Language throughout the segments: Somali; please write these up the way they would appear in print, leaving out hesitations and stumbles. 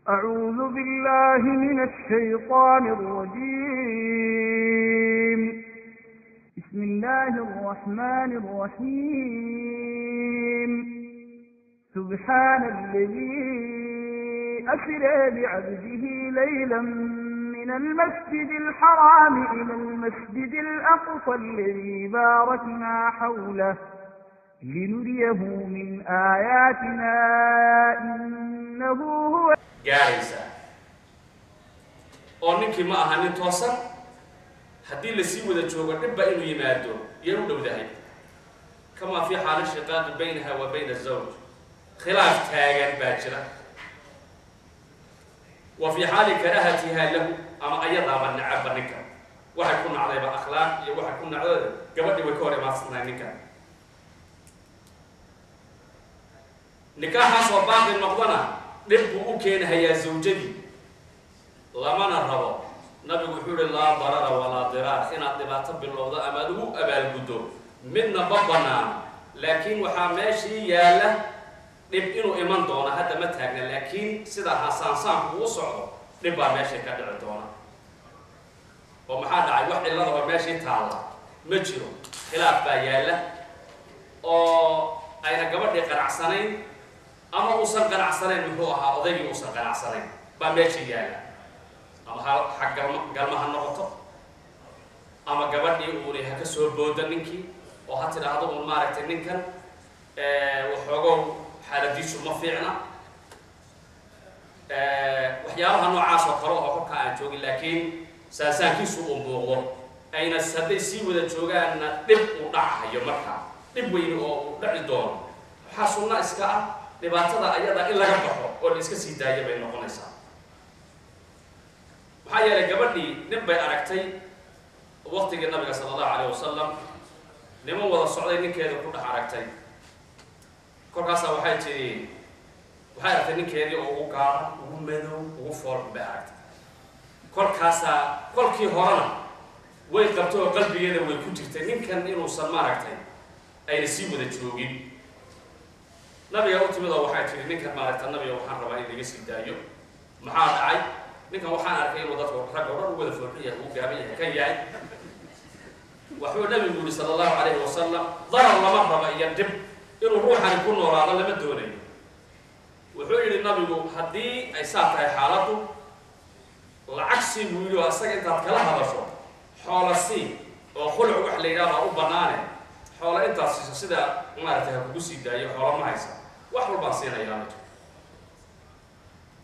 أعوذ بالله من الشيطان الرجيم. بسم الله الرحمن الرحيم. سبحان الذي أسرى بعبده ليلا من المسجد الحرام إلى المسجد الأقصى الذي باركنا حوله لنريه من آياتنا إنه هو gaaraysa oo ninkii ma aha nin toosan haddii la sii wada joogo dhibba inuu yimaado yay u dhowdahay kama fi xaal shiqaaq baynaha wa bayna zawj khilaaf taagan baa jira wa fi xaal karahatiha lahu ama ayada ma nacaba ninka waxay ku nacday ba akhlaaq iyo waxay ku nacday gabadhii way ka hor imaadsanay ninka nikaha soo baaqi noqdana dhib u keenayaa zawjadii lamana rabo nabigu wuxuu yiri laa darara walaa dirar inaad dhibaato bilowdo ama lagu abaalgudo midna ma banaan laakiin waxaa meeshii yaala dhib inuu iman doono hadda ma taagna laakiin sida xasaansaanku u socdo dhib baa meeshii ka dhici doona oo maxaa dhacay wax cilada oo meeshii taala ma jiro khilaaf baa yaala oo ayna gabadhii qanacsanayn ama uusan qanacsanayn muxuu ahaa odaygii uusan qanacsanayn baa meeshii yaala ama xag galmaha noqoto ama gabadhii uuni ha ka soo booda ninkii oo ha tidhaahdo uun maaragtay ninkan waxoogow xaaladiisu ma fiicna waxyaabaha noocaas oo kale oo kolka aan joogin laakiin saasaankiisu uu muuqdo ayna hadday sii wada joogaanna dhib uu dhacayo markaa dhib weyn oo uu dhaci doono waxaa sunna iska ah dhibaatada ayada in laga baxo oo la iska sii daayo bay noqonaysaa maxaa yeelay gabadhii nin bay aragtay waqtigii nabiga sala allahu calayhi wasalam niman wada socday ninkeeda ku dhex aragtay kolkaasaa waxay aragtay ninkeedii oo ugu gaaban ugu madow ugu fool bay aragtay kolkaasaa kolkii horena way qabtay oo qalbigeeda way ku jirtay ninkan inuusan maaragtay ayna sii wada joogin nabiga u timid oo waxay tiri ninkan maaragtay nabiga waxaan rabaa in laga sii daayo maxaa dhacay ninkan waxaan arkay inuu dadku rag oo dhan u wada foolxin yahay uu gaaban yahay kan yahay wuxuu nabigu yiri sala allahu calayhi wasalam darar lama raba iyo dhib inuu ruuxani ku noolaado lama doonayo wuxuu yidhi nabigu haddii ay saa tahay xaaladdu lacag sii buu yidhi oo asaga intaad kala hadasho xoola sii oo khuluc wax la yidhahdaa u bannaane xoola intaad siiso sida maaragtay ha kugu sii daayo xoola ma haysa wax walbaan siinayaa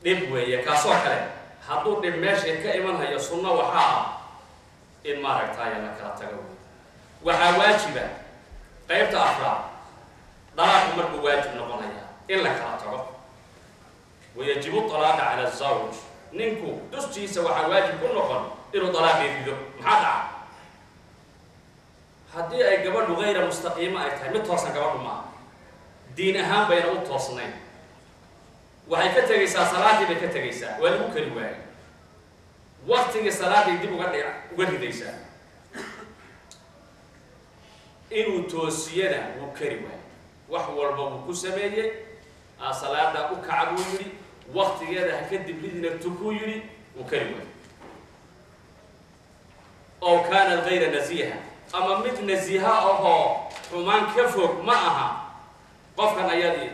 dhib weeye kaasoo kale hadduu dhib meeshay ka iman hayo sunno waxaa ah in maaragtaya la kala tago waxaa waajiba qaybta afraad dalaaqu markuu waajib noqonaya in la kala tago wayajibu talaaqa cala azawj ninku dushiisa waxaa waajib ku noqon inuu dalaaqii rido maxaa dhaca haddii ay gabadhu gayra mustaqiima ay tahay mid toosan gabadhu maaha diin ahaan bayna u toosnayn waxay ka tegaysaa salaadii bay ka tegaysaa waa lagu kari waayay waqtigii salaaday dib uga ridaysaa inuu toosiyana wuu kari waayay wax walba wuu ku sameeyey salaada u kaca buu yidhi waqtigeeda ha kadib ridina tukuu yidhi wuu kari waayay oo kaanat gayra nasiiha ama mid nasiiha ahoo xumaan ka fog ma aha qofkan ayadii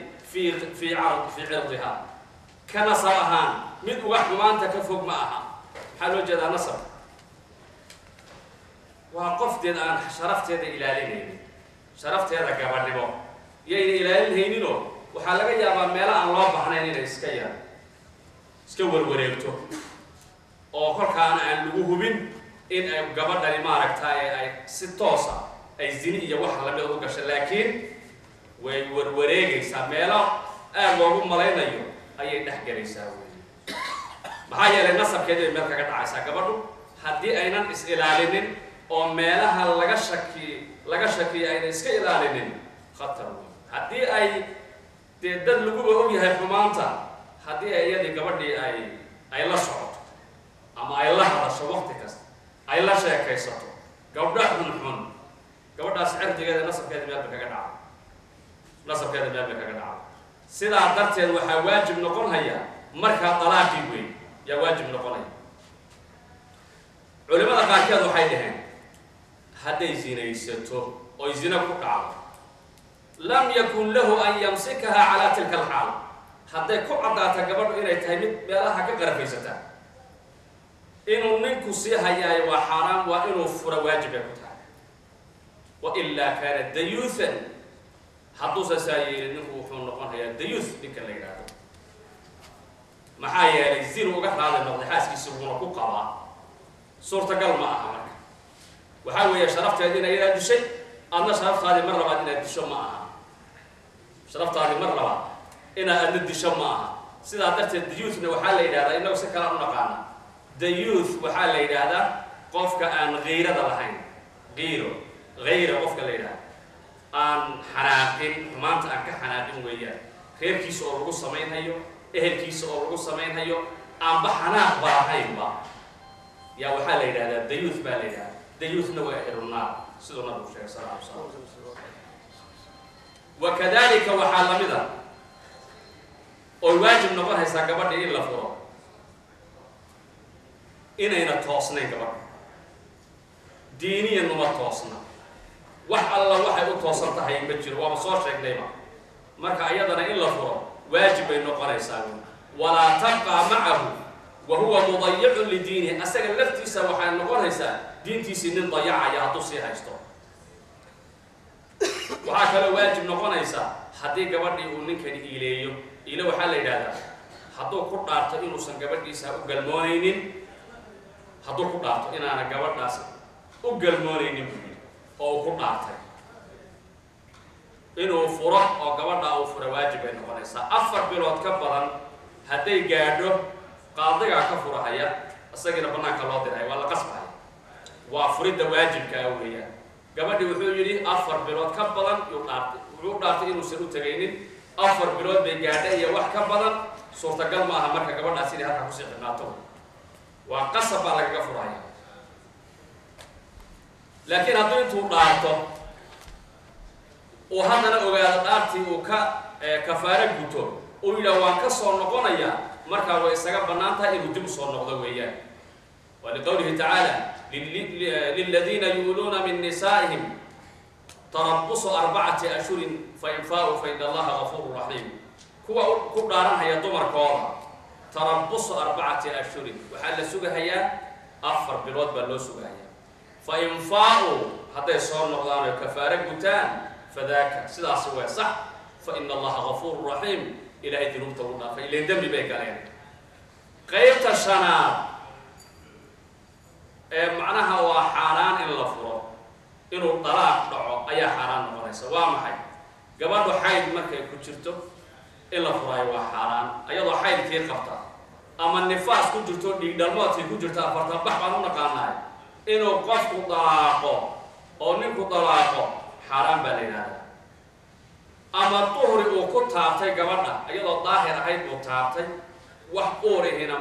في عرضها كنصرها من واحد ما أنت كفوق معها حلو جدا نصر وقفت الآن شرفت هذا إلى لين شرفت هذا قبل نبو يجي إلى لين وحلقة يا ملا الله بحنين إسكيا سكور وريبتو أو كل كان عن لوهبين إن قبل دني ما ركتها أي ستوسا أي زيني يوحى لم يلقش لكن way warwareegaysaa meelo aad loogu malaynayo ayay dhex galaysaa maxaa yeelay nasabkeeda meel kaga dhacaysaa gabadhu haddii aynan is ilaalinin oo meelaha laga shakiyo aynan iska ilaalinin khatar weyn haddii ay dee dad laguba og yahay xumaanta haddii ay iyadii gabadhii ay la socoto ama ay la hadasho waqti kasta ay la sheekaysato gabdha xunxun gabadhaas cirdigeeda nasabkeeda meel kaga dhaca nasabkeeda meel kaga dhaca sidaa darteed waxaa waajib noqon haya markaa dalaaqii weyn yaa waajib noqonaya. culimada qaarkeed waxay dhaheen hadday zinaysato oy zina ku dhacdo lam yakun lahu an yamsikaha calaa tilka alxaal, hadday ku caddaata gabadhu inay tahay mid meelaha ka qarafaysata inuu ninku sii hayaayo waa xaaraam, waa inuu fura waajib ay ku tahay. wailaa kaana dayuusan, hadduusa saa yeelin ninku wuxuu noqon hayaa dayuus ninka la yidhaahdo. maxaa yeelay zinu uga raadi noqday xaaskiisa wuuna ku qabaa, suurtagal ma aha. marka waxaa weeye sharafteedi inay inaad dishay, adna sharaftaadii mar labaad inaad disho ma aha. sharaftaadii mar labaad inaad adna disho ma aha. sidaa darteed dayuuthna waxaa la yidhahdaa, inagu si kala u naqaana, dayuuth waxaa la yidhaahdaa qofka aan hayrada lahayn. hayra qofka la yidhahda aan xanaaqin, xumaanta aan ka xanaaqin weeyaan. reerkiisa oo lagu samaynhayo, ehelkiisa oo lagu samaynhayo, aanba xanaaq ba lahaynba yaa waxaa la yidhahdaa dayuuth baa la yidhahda. dayuuthna waa ahlunaar siduu nabigu sheegay sal lla alay slam. wakadalika waxaa lamid a oy waajib noqonaysaa gabadha in la furo inayna toosnayn. gabadha diiniyan uma toosna, wax alla waxay u toosan tahay ma jiro, waaba soo sheegnayba. marka ayadana in la furo waajib bay noqonaysaa. walaa tabqa macahu wa huwa mudayicun lidiinihi, asaga laftiisa waxay noqonaysaa diintiisii nin dayacaya hadduu sii haysto. waxaa kaloo waajib noqonaysaa haddii gabadhii uu ninkani iileeyo. ile waxaa la yidhahdaa hadduu ku dhaarto inuusan gabadhiisa u galmoonaynin, hadduu ku dhaarto inaana gabadhaas u galmoonaynin buu yidhi oo uu ku dhaartay inuu furo oo gabadhaa uu fura waajib bay noqonaysaa. 4 bilood ka badan hadday gaadho qaadigaa ka furahaya, isagiina bannaanka loo diraya, waa la qasbahaya. waa furidda waajibkaa weeyaan. gabadhii wuxuu yidhi 4 bilood ka badan wuxuu dhaartay inuusan u tegaynin. 4 bilood bay gaadha iyo wax ka badan, suurtagal ma aha marka gabadhaas inay halkaa kusii xidhnaato. waa qasab baa lagaga furaya. laakiin hadduu intuu dhaarto uu haddana ogaado dhaartii uu ka kafaaro guto, uu yidhaha waan ka soo noqonayaa, markaa way isaga bannaan tahay inuu dib u soo noqdo weeyaan. waliqowlihi tacaala liladiina yuuluuna min nisaa'ihim tarabusu 4 ashhurin fain faa'uu faina allaha gafuuru raxiim. kuwa ku dhaaranhaya dumarkooda tarabusu 4 ashhurin, waxaa la sugahayaa 4 bilood baa loo sugahayaa. fain faa'uu, hadday soo noqdaan oy kafaaro gutaan, fadaaka, sidaasi waa sax. faina allaha gafuuru raxiim, ilaahay dunuubta u dhaafay, ileen dembi bay galeen. qaybta shanaad ee macnaha waa xaaraan in la furo, inuu dalaaq dhaco ayaa xaaraan noqonaysa. waa maxay? gabadhu xayd markay ku jirto in la furaayo waa xaaraan, ayadoo xaydkii qabta ama nifaas ku jirto, dhiig dhalmoodkii ku jirta, 40 bax baan u naqaanahay, inuu qofku dalaaqo oo ninku dalaaqo xaaraan baa la yidhahdaa. ama duhri uu ku taabtay gabadha iyadoo daahir ahayd uu taabtay, wax uurihina